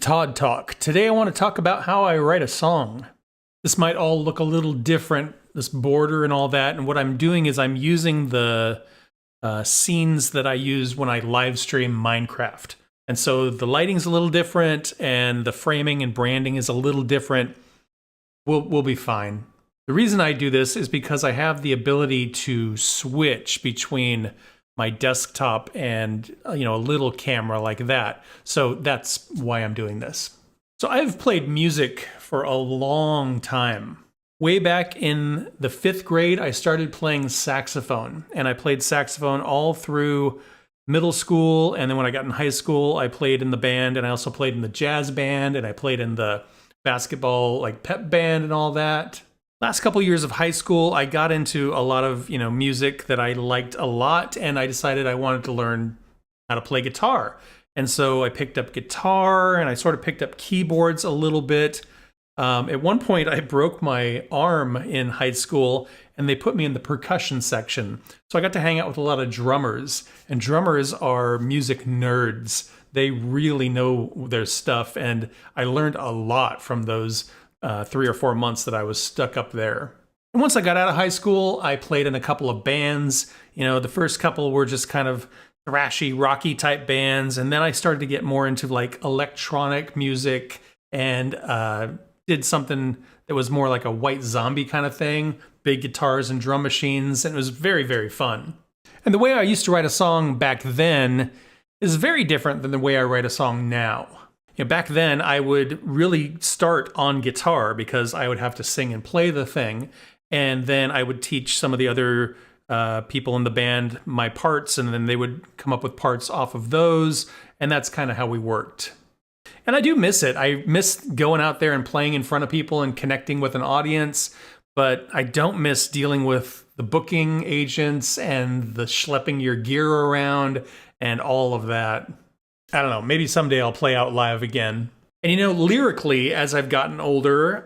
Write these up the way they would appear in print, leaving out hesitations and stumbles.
Todd Talk. Today I want to talk about how I write a song. This might all look a little different, this border and all that, and what I'm doing is I'm using the scenes that I use when I live stream Minecraft. And so the lighting's a little different, and the framing and branding is a little different. We'll be fine. The reason I do this is because I have the ability to switch between my desktop and a little camera like that. So that's why I'm doing this. So I've played music for a long time. Way back in the 5th grade, I started playing saxophone, and I played saxophone all through middle school. And then when I got in high school, I played in the band, and I also played in the jazz band, and I played in the basketball pep band and all that. Last couple years of high school, I got into a lot of music that I liked a lot, and I decided I wanted to learn how to play guitar. And so I picked up guitar, and I sort of picked up keyboards a little bit. At one point, I broke my arm in high school, and they put me in the percussion section. So I got to hang out with a lot of drummers, and drummers are music nerds. They really know their stuff, and I learned a lot from those 3 or 4 months that I was stuck up there. And once I got out of high school, I played in a couple of bands. The first couple were just kind of thrashy, rocky type bands, and then I started to get more into electronic music and did something that was more like a White Zombie kind of thing, big guitars and drum machines, and it was very, very fun. And the way I used to write a song back then is very different than the way I write a song now. Back then, I would really start on guitar because I would have to sing and play the thing, and then I would teach some of the other people in the band my parts, and then they would come up with parts off of those, and that's kind of how we worked. And I do miss it. I miss going out there and playing in front of people and connecting with an audience, but I don't miss dealing with the booking agents and the schlepping your gear around and all of that. I don't know, maybe someday I'll play out live again. And lyrically, as I've gotten older,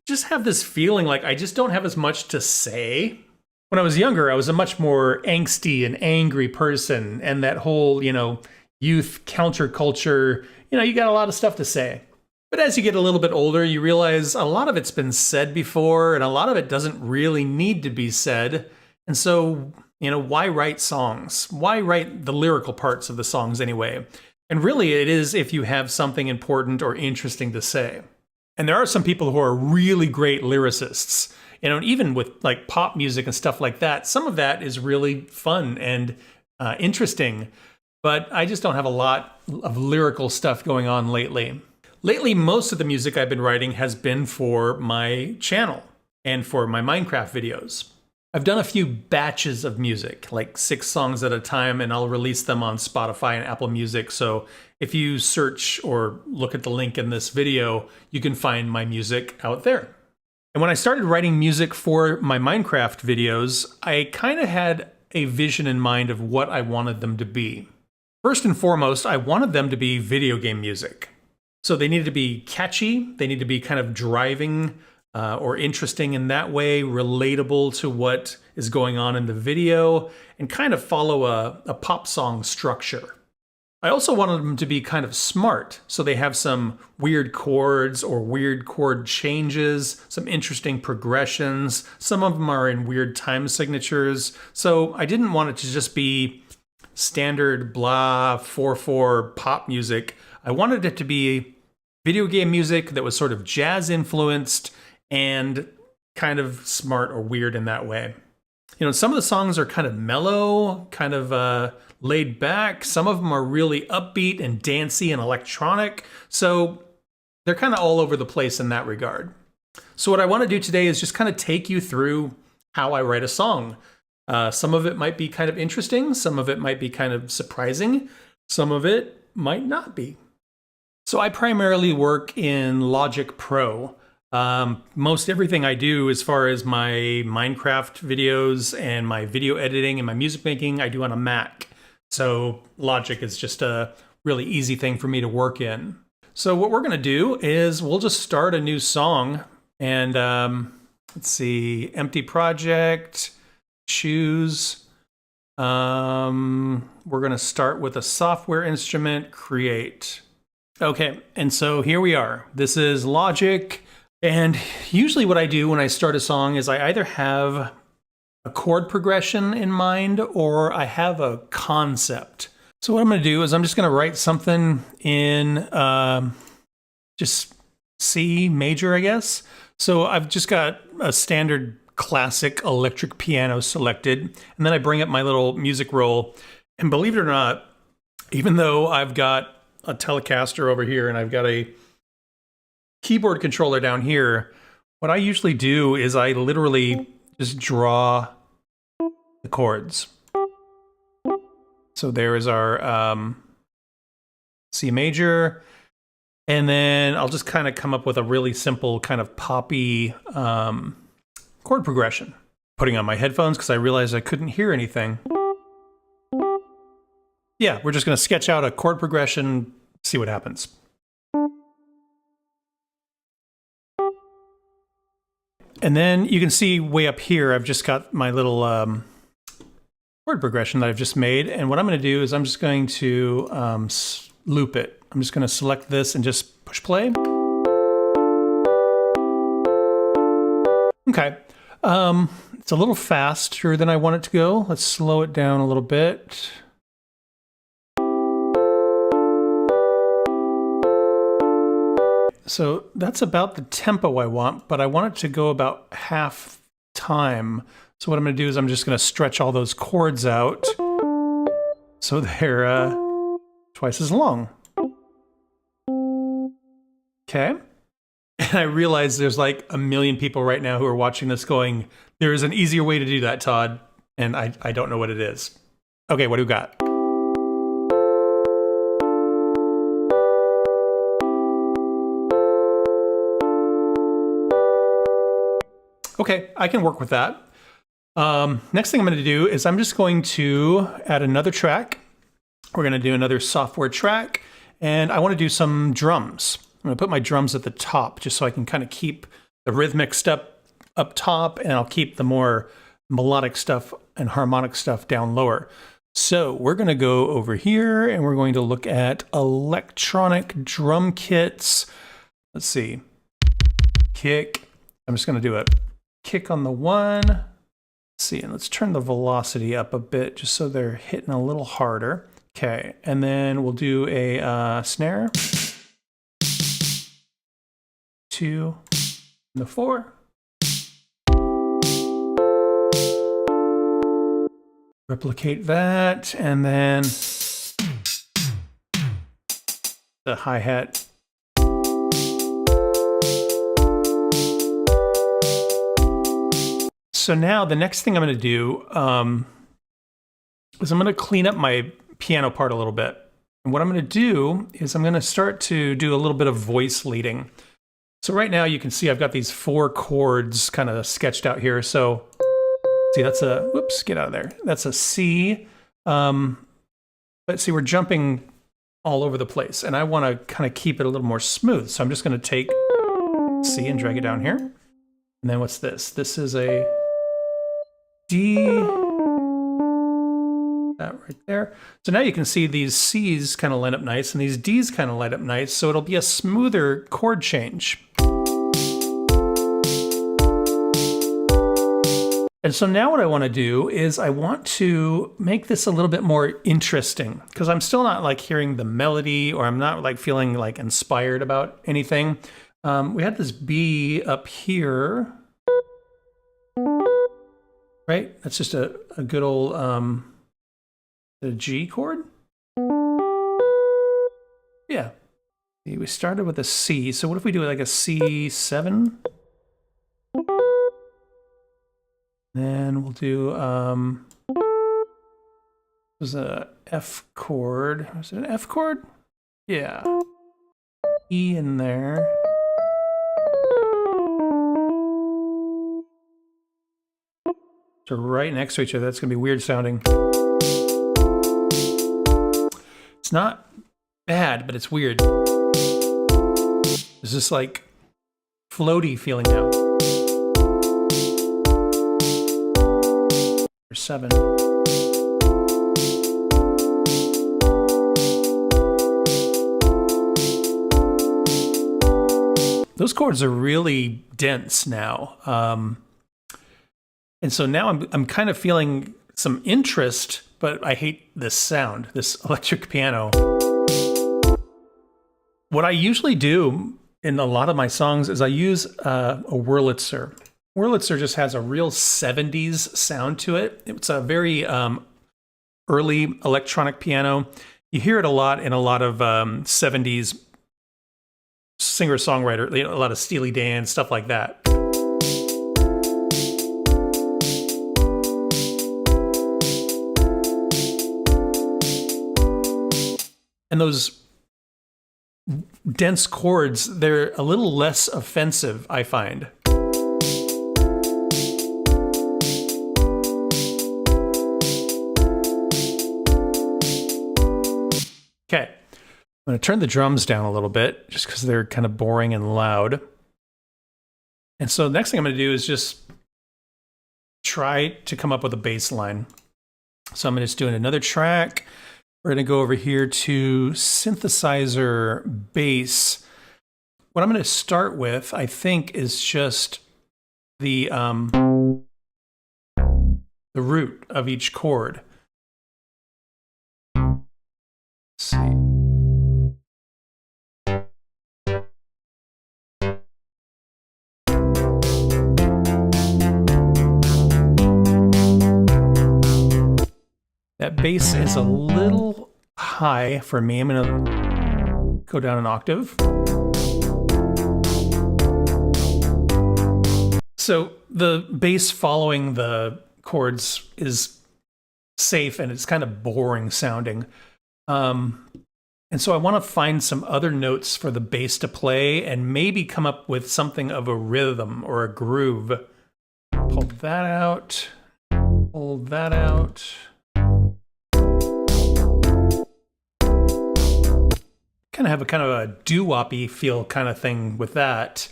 just have this feeling like I just don't have as much to say. When I was younger, I was a much more angsty and angry person, and that whole, youth counterculture, you got a lot of stuff to say. But as you get a little bit older, you realize a lot of it's been said before, and a lot of it doesn't really need to be said. And so, why write songs? Why write the lyrical parts of the songs anyway? And really, it is if you have something important or interesting to say. And there are some people who are really great lyricists. Even with pop music and stuff like that, some of that is really fun and interesting. But I just don't have a lot of lyrical stuff going on lately. Lately, most of the music I've been writing has been for my channel and for my Minecraft videos. I've done a few batches of music, 6 songs at a time, and I'll release them on Spotify and Apple Music. So if you search or look at the link in this video, you can find my music out there. And when I started writing music for my Minecraft videos, I kind of had a vision in mind of what I wanted them to be. First and foremost, I wanted them to be video game music. So they needed to be catchy, they need to be kind of driving or interesting in that way, relatable to what is going on in the video, and kind of follow a pop song structure. I also wanted them to be kind of smart, so they have some weird chords or weird chord changes, some interesting progressions. Some of them are in weird time signatures, so I didn't want it to just be standard blah 4/4 pop music. I wanted it to be video game music that was sort of jazz influenced and kind of smart or weird in that way. Some of the songs are kind of mellow, kind of laid back. Some of them are really upbeat and dancey and electronic. So they're kind of all over the place in that regard. So what I want to do today is just kind of take you through how I write a song. Some of it might be kind of interesting. Some of it might be kind of surprising. Some of it might not be. So I primarily work in Logic Pro. Most everything I do as far as my Minecraft videos and my video editing and my music making, I do on a Mac. So Logic is just a really easy thing for me to work in. So what we're going to do is we'll just start a new song and let's see, empty project, choose. We're going to start with a software instrument, create. Okay, and so here we are. This is Logic, and usually what I do when I start a song is I either have a chord progression in mind or I have a concept. So what I'm going to do is I'm just going to write something in just C major, I guess. So I've just got a standard classic electric piano selected, and then I bring up my little music roll, and believe it or not, even though I've got a Telecaster over here and I've got a keyboard controller down here, what I usually do is I literally just draw the chords. So there is our C major, and then I'll just kind of come up with a really simple kind of poppy chord progression. Putting on my headphones because I realized I couldn't hear anything. Yeah, we're just going to sketch out a chord progression, see what happens. And then you can see way up here, I've just got my little chord progression that I've just made. And what I'm going to do is I'm just going to loop it. I'm just going to select this and just push play. Okay. It's a little faster than I want it to go. Let's slow it down a little bit. So that's about the tempo I want, but I want it to go about half time. So what I'm going to do is I'm just going to stretch all those chords out so they're twice as long. Okay. And I realize there's like a million people right now who are watching this going, there is an easier way to do that, Todd. And I don't know what it is. Okay, what do we got? Okay, I can work with that. Next thing I'm going to do is I'm just going to add another track. We're going to do another software track, and I want to do some drums. I'm going to put my drums at the top just so I can kind of keep the rhythmic stuff up top, and I'll keep the more melodic stuff and harmonic stuff down lower. So we're going to go over here, and we're going to look at electronic drum kits. Let's see. Kick. I'm just going to do a kick on the one. Let's see, and let's turn the velocity up a bit just so they're hitting a little harder. Okay, and then we'll do a snare. 2 and the 4. Replicate that, and then the hi-hat. So now the next thing I'm going to do is I'm going to clean up my piano part a little bit. And what I'm going to do is I'm going to start to do a little bit of voice leading. So right now you can see I've got these 4 chords kind of sketched out here. So see, that's a, whoops, get out of there. That's a C. But see, we're jumping all over the place. And I want to kind of keep it a little more smooth. So I'm just going to take C and drag it down here. And then what's this? This is a D, that right there. So now you can see these C's kind of line up nice and these D's kind of line up nice, so it'll be a smoother chord change. And so now what I want to do is I want to make this a little bit more interesting, because I'm still not like hearing the melody, or I'm not like feeling like inspired about anything. We had this B up here. Right? That's just a good old the G chord. Yeah. We started with a C. So what if we do like a C7? Then we'll do was a F chord. Was it an F chord? Yeah. E in there. So right next to each other. That's going to be weird sounding. It's not bad, but it's weird. It's just like floaty feeling now. Or 7. Those chords are really dense now. And so now I'm kind of feeling some interest, but I hate this sound, this electric piano. What I usually do in a lot of my songs is I use a Wurlitzer. Wurlitzer just has a real 70s sound to it. It's a very early electronic piano. You hear it a lot in a lot of 70s singer-songwriter, a lot of Steely Dan, stuff like that. And those dense chords, they're a little less offensive, I find. Okay, I'm going to turn the drums down a little bit just because they're kind of boring and loud. And so the next thing I'm going to do is just try to come up with a bass line. So I'm just doing another track. We're going to go over here to synthesizer bass. What I'm going to start with, I think, is just the root of each chord. Let's see. That bass is a little high for me. I'm going to go down an octave. So the bass following the chords is safe and it's kind of boring sounding. And so I want to find some other notes for the bass to play and maybe come up with something of a rhythm or a groove. Pull that out. Pull that out. Kind of have a doo-woppy feel kind of thing with that.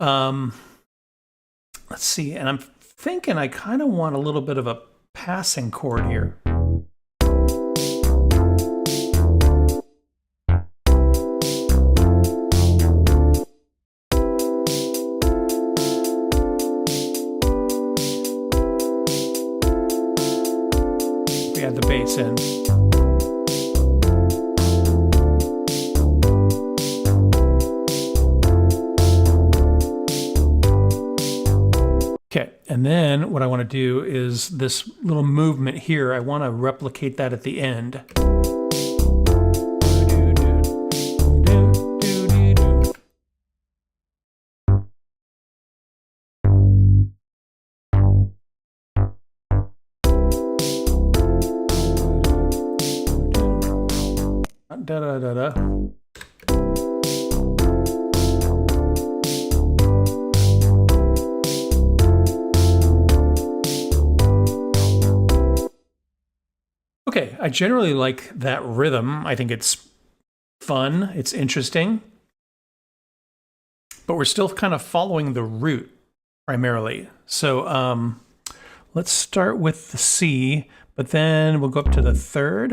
Let's see, and I'm thinking I kind of want a little bit of a passing chord here. We add the bass in. Okay, and then what I want to do is this little movement here, I want to replicate that at the end. Da da da da. Okay, I generally like that rhythm. I think it's fun, it's interesting, but we're still kind of following the root primarily. So let's start with the C, but then we'll go up to the third.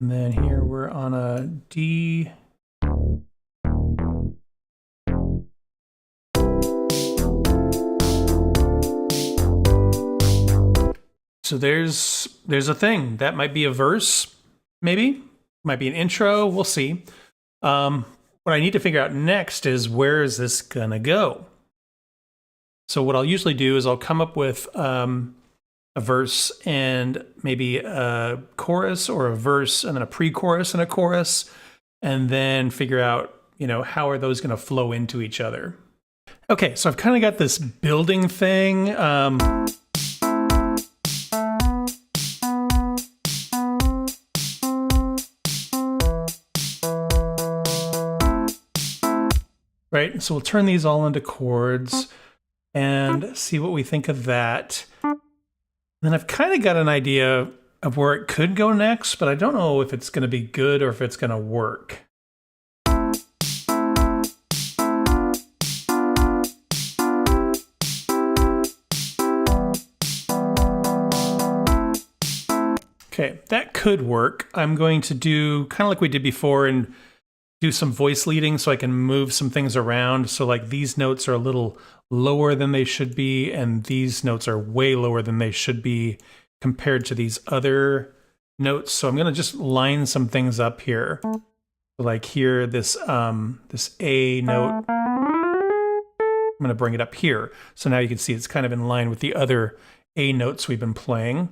And then here we're on a D. So there's a thing. That might be a verse, maybe. Might be an intro. We'll see. What I need to figure out next is where is this going to go? So what I'll usually do is I'll come up with a verse and maybe a chorus, or a verse and then a pre-chorus and a chorus, and then figure out, how are those going to flow into each other. Okay, so I've kind of got this building thing. Right, so we'll turn these all into chords and see what we think of that. And then I've kind of got an idea of where it could go next, but I don't know if it's going to be good or if it's going to work. Okay, that could work. I'm going to do kind of like we did before and do some voice leading so I can move some things around. So like these notes are a little lower than they should be, and these notes are way lower than they should be compared to these other notes. So I'm going to just line some things up here. Like here, this A note, I'm going to bring it up here. So now you can see it's kind of in line with the other A notes we've been playing.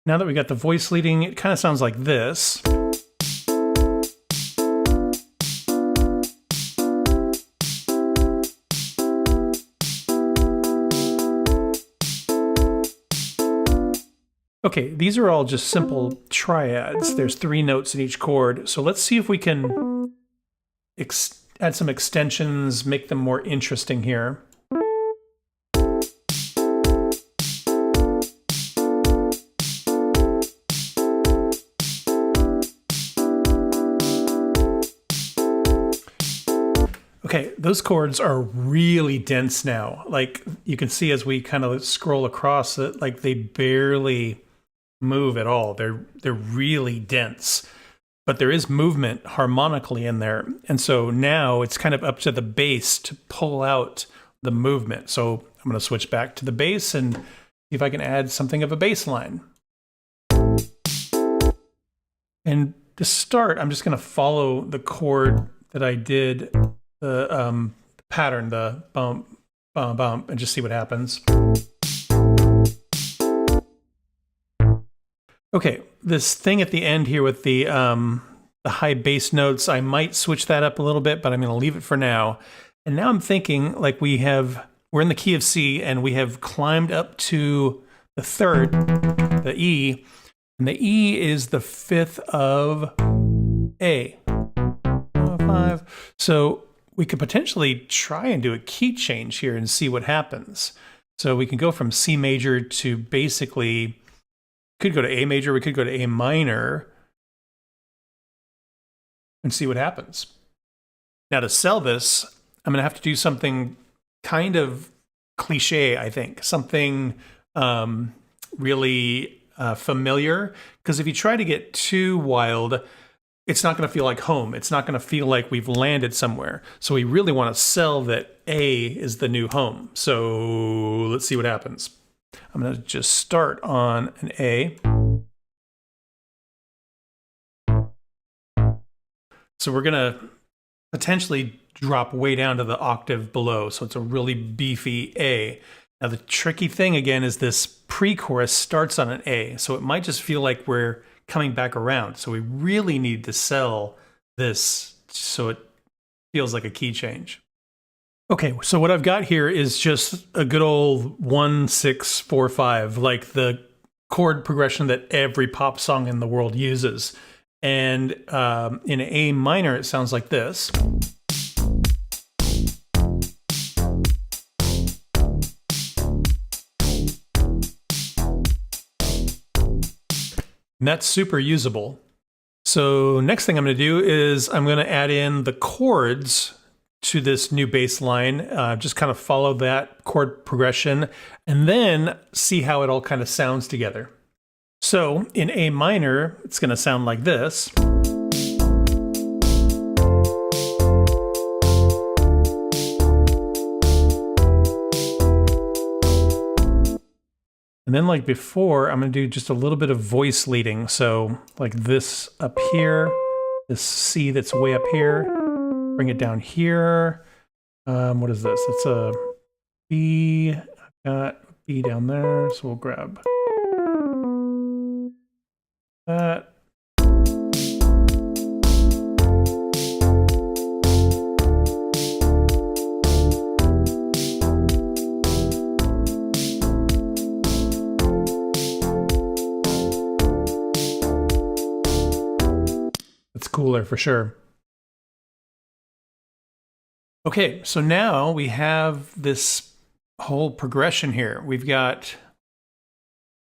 Now that we got the voice leading, it kind of sounds like this. Okay, these are all just simple triads. There's 3 notes in each chord. So let's see if we can add some extensions, make them more interesting here. Okay, those chords are really dense now. Like you can see as we kind of scroll across it, like they barely move at all. They're really dense, but there is movement harmonically in there. And so now it's kind of up to the bass to pull out the movement. So I'm going to switch back to the bass and see if I can add something of a bass line. And to start, I'm just going to follow the chord that I did, the pattern, the bump, bump, bump, and just see what happens. Okay, this thing at the end here with the high bass notes, I might switch that up a little bit, but I'm going to leave it for now. And now I'm thinking like we're in the key of C and we have climbed up to the 3rd, the E, and the E is the 5th of A. 5. So we could potentially try and do a key change here and see what happens. So we can go from C major to basically, could go to A major, we could go to A minor and see what happens. Now to sell this, I'm going to have to do something kind of cliche, I think. Something really familiar. Because if you try to get too wild, it's not going to feel like home. It's not going to feel like we've landed somewhere. So we really want to sell that A is the new home. So let's see what happens. I'm going to just start on an A. So we're going to potentially drop way down to the octave below. So it's a really beefy A. Now the tricky thing again is this pre-chorus starts on an A. So it might just feel like we're coming back around. So we really need to sell this so it feels like a key change. Okay, so what I've got here is just a good old 1, 6, 4, 5, like the chord progression that every pop song in the world uses. And in A minor, it sounds like this. And that's super usable. So next thing I'm going to do is I'm going to add in the chords to this new bass line, just kind of follow that chord progression, and then see how it all kind of sounds together. So in A minor, it's going to sound like this. And then like before, I'm going to do just a little bit of voice leading. So like this up here, this C that's way up here, bring it down here. What is this? It's a B. I've got B down there, so we'll grab that. It's cooler for sure. Okay, so now we have this whole progression here. We've got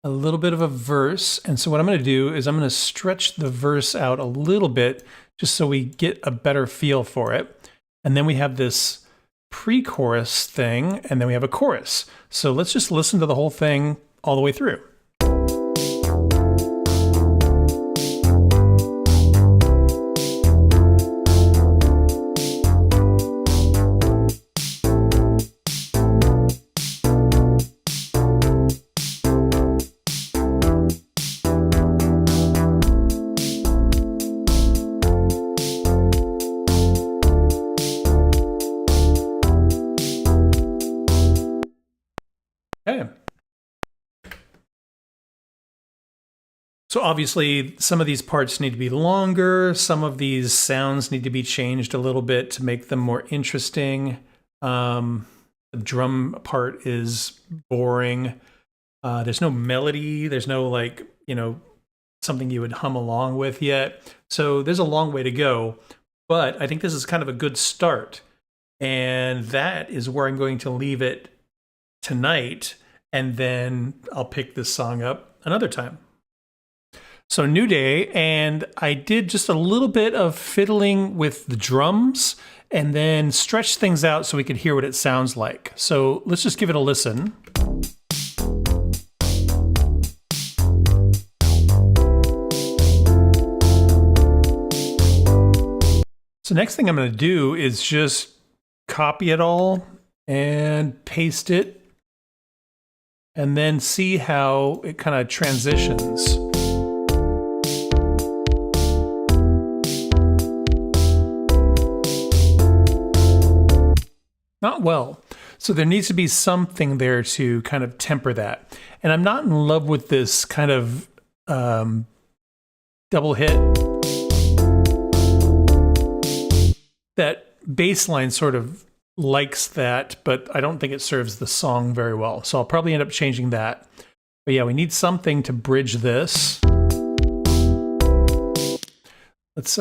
a little bit of a verse. And so what I'm going to do is I'm going to stretch the verse out a little bit just so we get a better feel for it. And then we have this pre-chorus thing, and then we have a chorus. So let's just listen to the whole thing all the way through. Okay. So obviously some of these parts need to be longer. Some of these sounds need to be changed a little bit to make them more interesting. The drum part is boring. There's no melody. There's no like, something you would hum along with yet. So there's a long way to go, but I think this is kind of a good start. And that is where I'm going to leave it tonight, and then I'll pick this song up another time. So new day, and I did just a little bit of fiddling with the drums and then stretch things out so we could hear what it sounds like. So let's just give it a listen. So next thing I'm going to do is just copy it all and paste it, and then see how it kind of transitions. Not well. So there needs to be something there to kind of temper that. And I'm not in love with this kind of double hit. That bass line sort of likes that, but I don't think it serves the song very well. So I'll probably end up changing that. But yeah, we need something to bridge this. Let's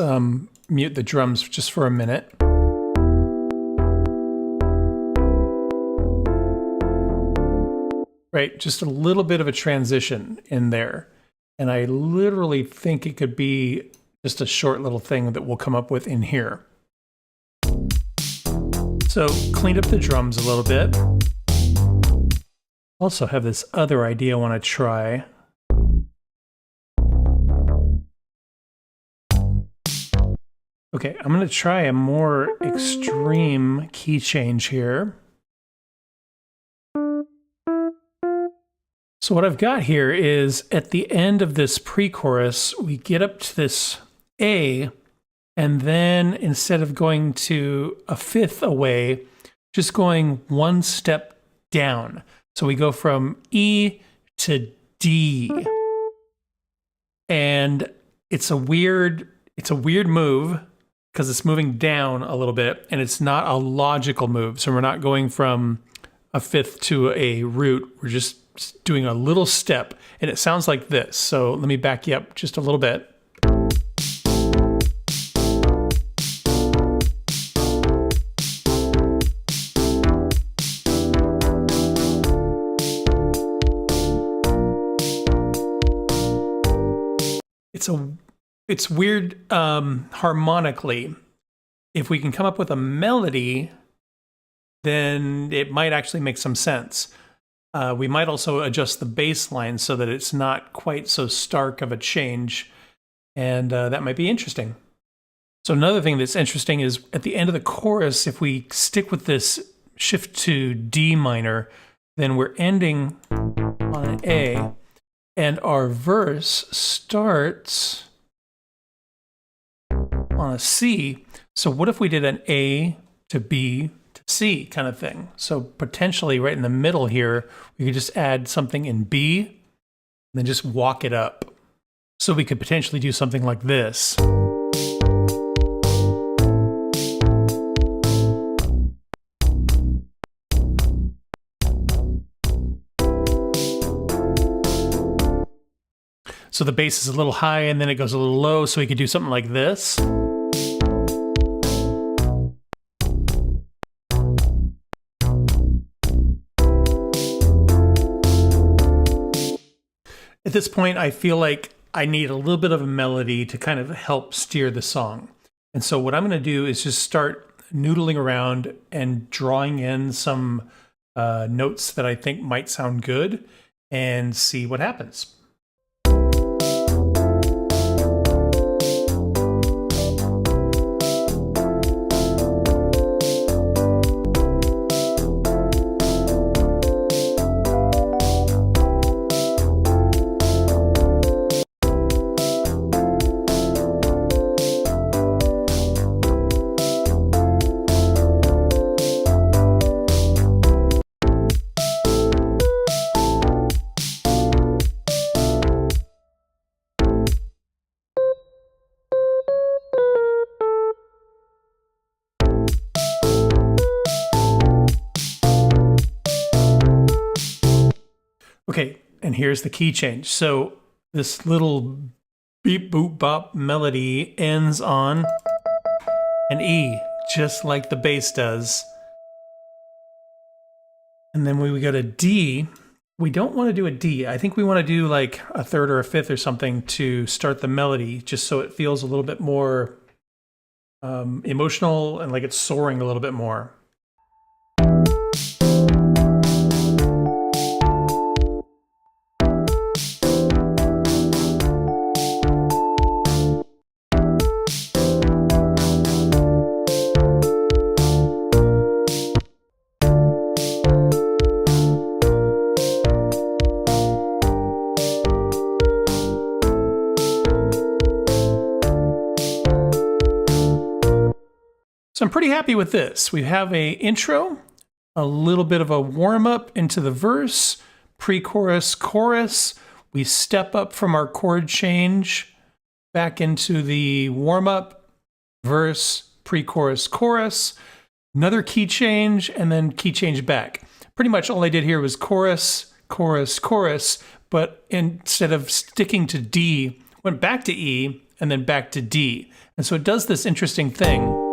mute the drums just for a minute. Right, just a little bit of a transition in there. And I literally think it could be just a short little thing that we'll come up with in here. So cleaned up the drums a little bit. Also have this other idea I want to try. Okay, I'm going to try a more extreme key change here. So what I've got here is at the end of this pre-chorus, we get up to this A, and then instead of going to a fifth away, just going one step down. So we go from E to D. And it's a weird move because it's moving down a little bit, and it's not a logical move. So we're not going from a fifth to a root. We're just doing a little step, and it sounds like this. So let me back you up just a little bit. It's weird harmonically. If we can come up with a melody, then it might actually make some sense. We might also adjust the bass line so that it's not quite so stark of a change, and that might be interesting. So another thing that's interesting is at the end of the chorus, if we stick with this shift to D minor, then we're ending on an A, and our verse starts on a C. So what if we did an A to B to C kind of thing? So potentially right in the middle here, we could just add something in B and then just walk it up. So we could potentially do something like this. So the bass is a little high and then it goes a little low, so we could do something like this. At this point, I feel like I need a little bit of a melody to kind of help steer the song. And so what I'm going to do is just start noodling around and drawing in some notes that I think might sound good and see what happens. Okay, and here's the key change. So this little beep boop bop melody ends on an E, just like the bass does. And then when we go to D, we don't want to do a D. I think we want to do like a third or a fifth or something to start the melody, just so it feels a little bit more emotional and like it's soaring a little bit more. So I'm pretty happy with this. We have an intro, a little bit of a warm-up into the verse, pre-chorus, chorus. We step up from our chord change back into the warm-up, verse, pre-chorus, chorus, another key change, and then key change back. Pretty much all I did here was chorus, chorus, chorus, but instead of sticking to D, went back to E, and then back to D. And so it does this interesting thing.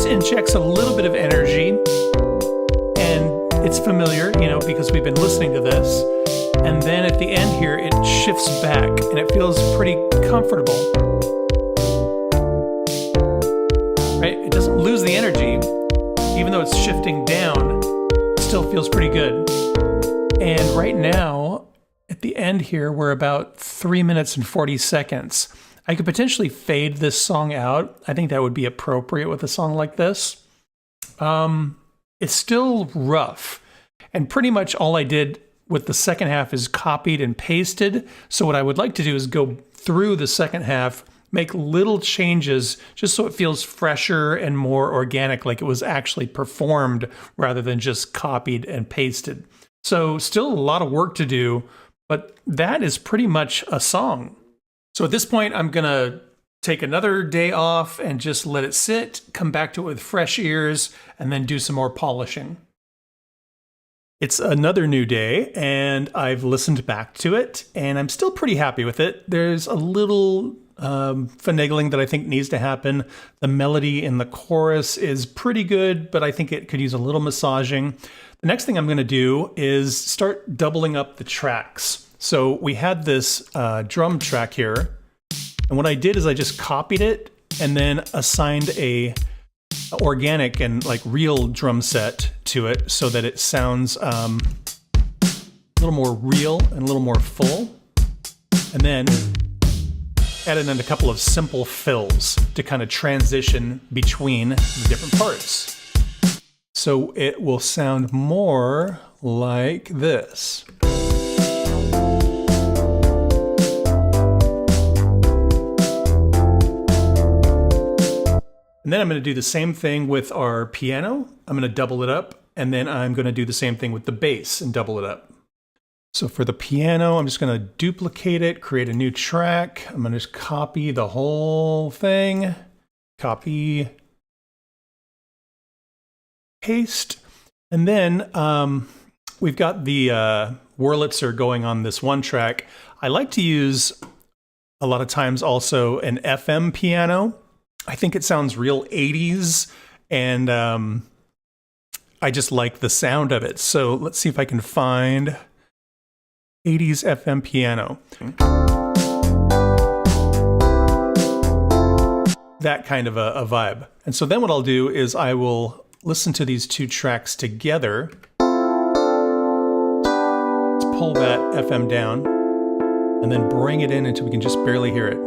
Injects a little bit of energy, and it's familiar, you know, because we've been listening to this. And then at the end here, it shifts back, and it feels pretty comfortable. Right? It doesn't lose the energy, even though it's shifting down. It still feels pretty good. And right now, at the end here, we're about 3 minutes and 40 seconds. I could potentially fade this song out. I think that would be appropriate with a song like this. It's still rough. And pretty much all I did with the second half is copied and pasted. So what I would like to do is go through the second half, make little changes just so it feels fresher and more organic, like it was actually performed rather than just copied and pasted. So still a lot of work to do, but that is pretty much a song. So at this point, I'm going to take another day off and just let it sit, come back to it with fresh ears, and then do some more polishing. It's another new day, and I've listened back to it, and I'm still pretty happy with it. There's a little finagling that I think needs to happen. The melody in the chorus is pretty good, but I think it could use a little massaging. The next thing I'm going to do is start doubling up the tracks. So we had this drum track here, and what I did is I just copied it and then assigned a organic and like real drum set to it so that it sounds a little more real and a little more full. And then added in a couple of simple fills to kind of transition between the different parts. So it will sound more like this. And then I'm going to do the same thing with our piano. I'm going to double it up, and then I'm going to do the same thing with the bass and double it up. So for the piano, I'm just going to duplicate it, create a new track. I'm going to just copy the whole thing, copy, paste, and then we've got the Wurlitzer going on this one track. I like to use a lot of times also an FM piano. I think it sounds real 80s, and I just like the sound of it. So let's see if I can find 80s FM piano. That kind of a vibe. And so then what I'll do is I will listen to these two tracks together. Let's pull that FM down and then bring it in until we can just barely hear it.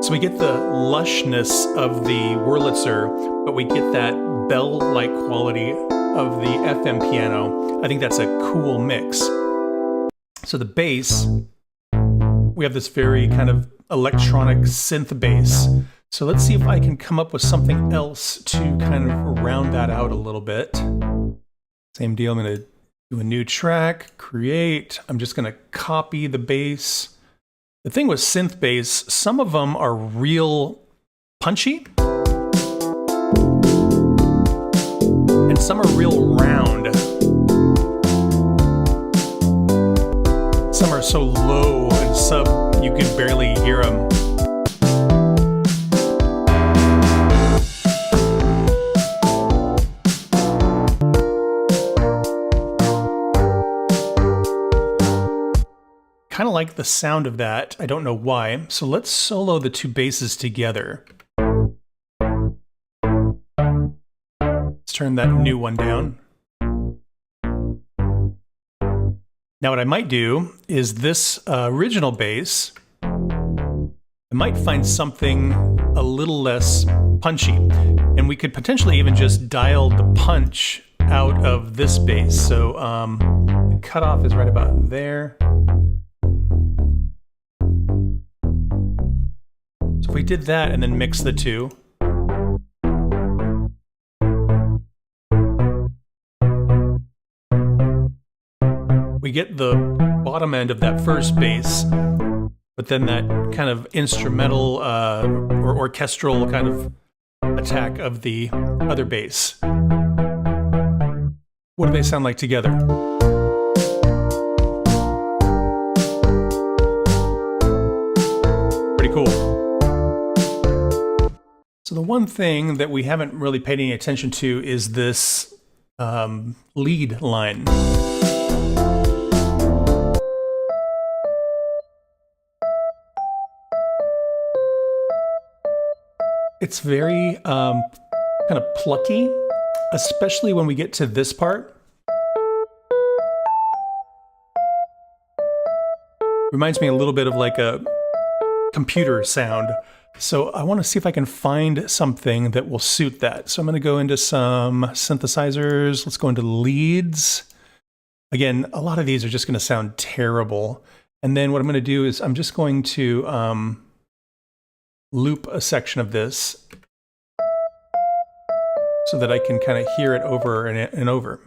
So we get the lushness of the Wurlitzer, but we get that bell-like quality of the FM piano. I think that's a cool mix. So the bass, we have this very kind of electronic synth bass. So let's see if I can come up with something else to kind of round that out a little bit. Same deal, I'm going to do a new track, create. I'm just going to copy the bass. The thing with synth bass, some of them are real punchy, and some are real round. Some are so low and sub, you can barely hear them. Kind of like the sound of that. I don't know why. So let's solo the two basses together. Let's turn that new one down. Now what I might do is this original bass, I might find something a little less punchy. And we could potentially even just dial the punch out of this bass. So the cutoff is right about there. So if we did that and then mix the two. We get the bottom end of that first bass, but then that kind of instrumental or orchestral kind of attack of the other bass. What do they sound like together? Pretty cool. So the one thing that we haven't really paid any attention to is this lead line. It's very kind of plucky, especially when we get to this part. Reminds me a little bit of like a computer sound. So I want to see if I can find something that will suit that. So I'm going to go into some synthesizers. Let's go into leads. Again, a lot of these are just going to sound terrible. And then what I'm going to do is I'm just going to loop a section of this so that I can kind of hear it over and over.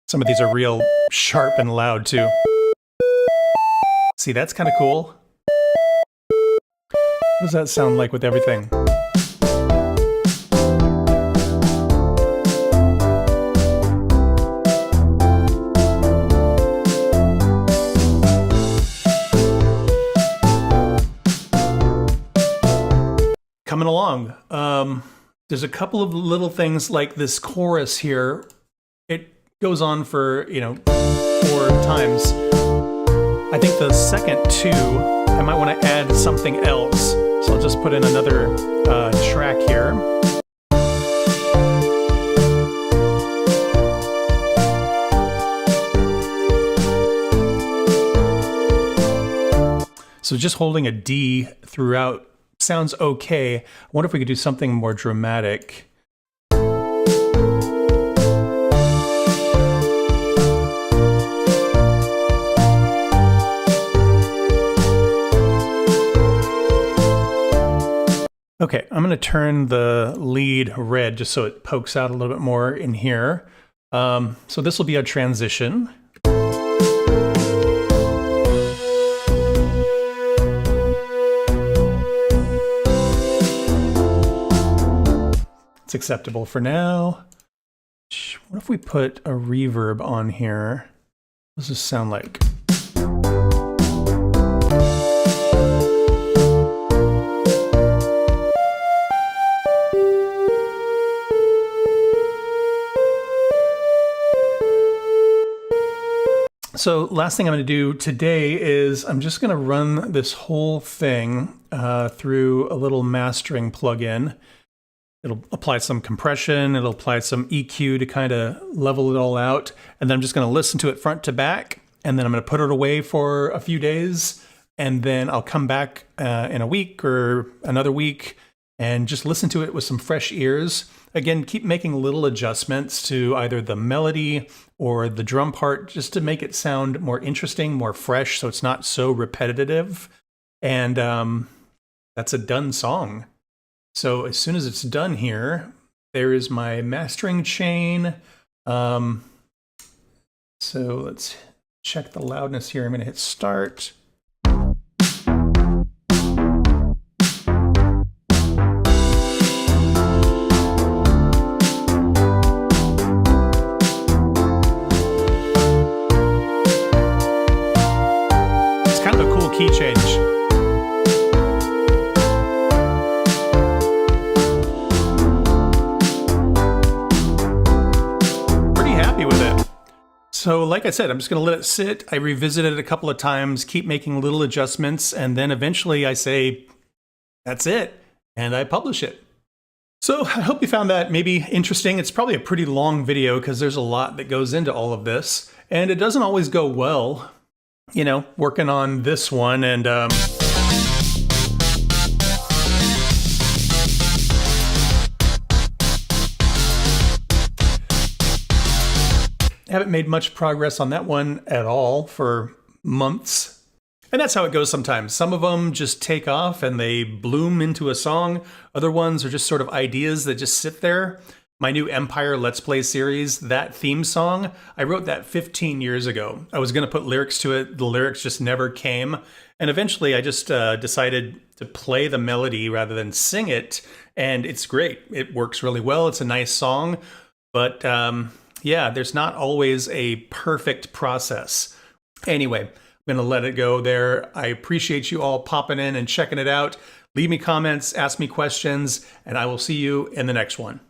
Some of these are real sharp and loud too. See, that's kind of cool. What does that sound like with everything? Coming along. There's a couple of little things like this chorus here. It goes on for, 4 times. I think the second two, I might want to add something else. So I'll just put in another track here. So just holding a D throughout sounds okay. I wonder if we could do something more dramatic. Okay, I'm going to turn the lead red just so it pokes out a little bit more in here. So this will be a transition. It's acceptable for now. What if we put a reverb on here? What does this sound like? So last thing I'm going to do today is I'm just going to run this whole thing through a little mastering plugin. It'll apply some compression, it'll apply some EQ to kind of level it all out, and then I'm just going to listen to it front to back, and then I'm going to put it away for a few days, and then I'll come back in a week or another week and just listen to it with some fresh ears. Again, keep making little adjustments to either the melody or the drum part just to make it sound more interesting, more fresh, so it's not so repetitive. And that's a done song. So as soon as it's done here, there is my mastering chain. So let's check the loudness here. I'm going to hit start. Key change. Pretty happy with it. So like I said, I'm just going to let it sit. I revisit it a couple of times, keep making little adjustments, and then eventually I say, that's it, and I publish it. So I hope you found that maybe interesting. It's probably a pretty long video because there's a lot that goes into all of this, and it doesn't always go well. You know, working on this one, and haven't made much progress on that one at all for months. And that's how it goes sometimes. Some of them just take off and they bloom into a song. Other ones are just sort of ideas that just sit there. My new Empire Let's Play series, that theme song, I wrote that 15 years ago. I was going to put lyrics to it. The lyrics just never came. And eventually I just decided to play the melody rather than sing it. And it's great. It works really well. It's a nice song. But yeah, there's not always a perfect process. Anyway, I'm going to let it go there. I appreciate you all popping in and checking it out. Leave me comments, ask me questions, and I will see you in the next one.